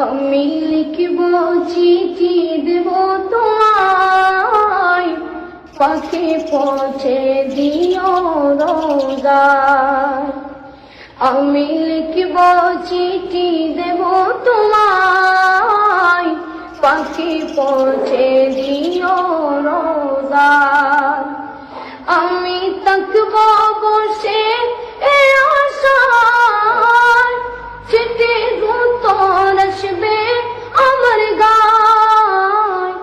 আমি লিখব চিঠি দেব তোমায়, পাখি পৌঁছে দিও রোজায়। আমি লিখব চিঠি দেব তোমায়, পাখি পৌঁছে দিও রোজায়। আমি থাকব বসে এ আশায়, চিঠির উত্তর আসবে আমার গায়।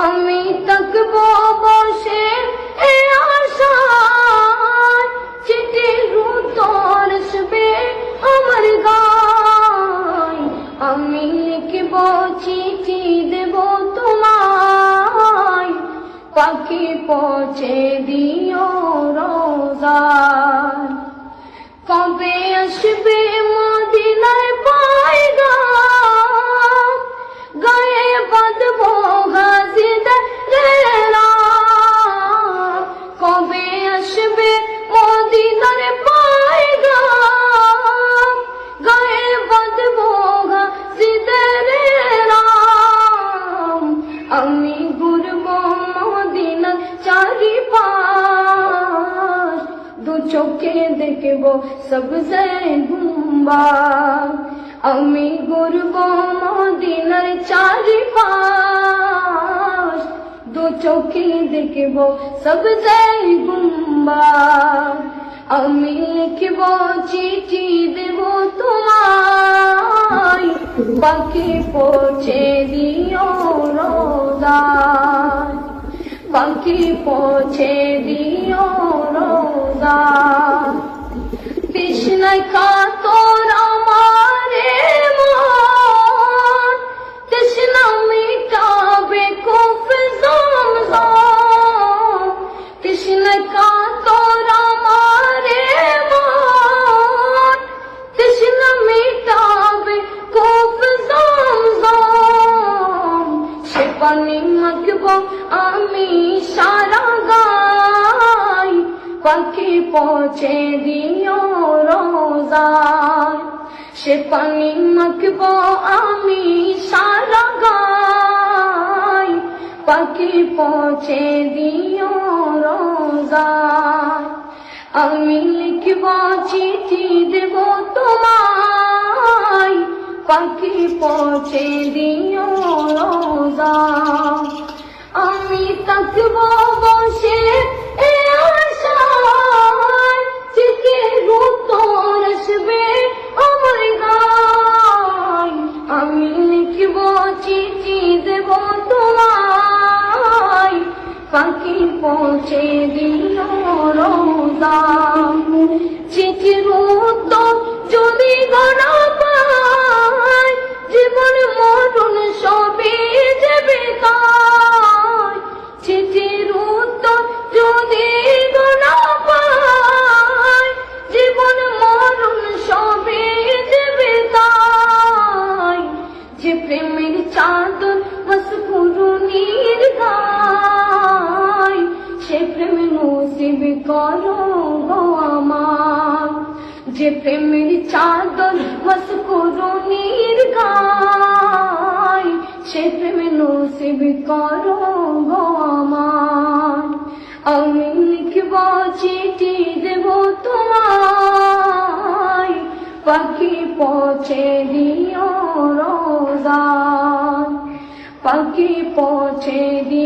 আমি থাকব বসে এ আশায়, চিঠির উত্তর আসবে আমার গায়। আমি লিখব চিঠি দেব তোমায়, পাখি পৌঁছে দিও রোজায়। কবে আসবে মদিনায় পয়গাম, গায়ে বাঁধব গাজীদের রাম। কবে আসবে মদিনার পয়গাম, গায়ে বাঁধব গাজীদের রাম। আমি ঘুরব মদিনার চারিপাশ, দু চোখে দেখব সবজে গুম্বাদ। আমি ঘুরব মদিনার চারিপাশ, দু চোখে দেখব সবজে গুম্বাদ। আমি লিখব চিঠি দেব তোমায়, পাখি পৌঁছে দিও রোজায়। পাখি পৌঁছে দিও রোজায়। তৃষ্ণায় কাতর আমার মন, তৃষ্ণা মিটাবে কূপ জমজম। তৃষ্ণায় কাতর আমার মন, তৃষ্ণা মিটাবে কূপ জমজম। সে পানি মাখব আমি সারা গায়, পাখি পৌঁছে দিও রোজায়। সে পানি মাখব আমি সারা গায়, পাখি পৌঁছে দিও রোজায়। আমি লিখব চিঠি দেব তোমায়, পাখি পৌঁছে দিও রোজায়। আমি থাকব বসে এ আশায়, চিঠির উত্তর আসবে আমার গায়। আমি লিখব চিঠি দেব তোমায়, পাখি পৌঁছে দিও রোজায়। চিঠির উত্তর যদি না পাই, জীবন মরণ সবই যাবে তাই। চিঠির উত্তর যদি না পাই, জীবন মরণ সবই যাবে তাই। যে প্রেমের চাদর মসকুরুনির গায়, সে প্রেম নসিব করো গো আমার। যে প্রেমের চাদর মসকুরুনির গায়, সে প্রেম নসিব করো গো আমার। আমি লিখব চিঠি দেব তোমায়, পাখি পৌঁছে দিও রোজায়। পাখি পৌঁছে দিও